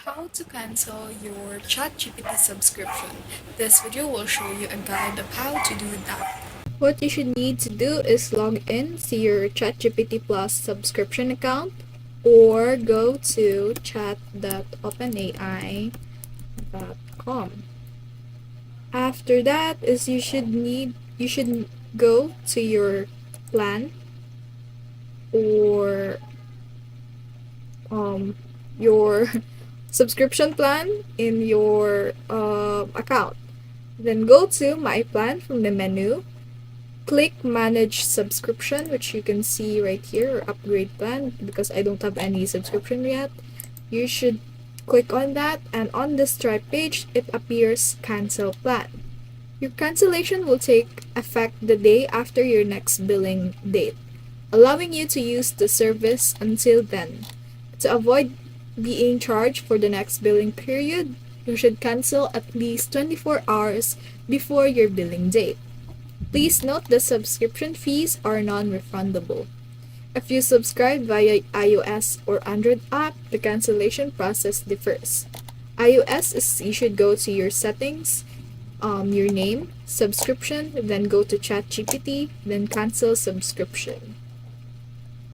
How to cancel your ChatGPT subscription. This video will show you a guide of how to do that. What you should need to do is log in to your ChatGPT Plus subscription account or go to chat.openai.com. After that is you should go to your plan or your subscription plan in your account. Then go to My Plan from the menu. Click Manage Subscription, which you can see right here, or Upgrade Plan, because I don't have any subscription yet. You should click on that, and on the Stripe page, it appears Cancel Plan. Your cancellation will take effect the day after your next billing date, allowing you to use the service until then. To avoid being charged for the next billing period, you should cancel at least 24 hours before your billing date. Please note the subscription fees are non-refundable. If you subscribe via iOS or Android app, the cancellation process differs. iOS is you should go to your settings, your name, subscription, then go to ChatGPT, then cancel subscription.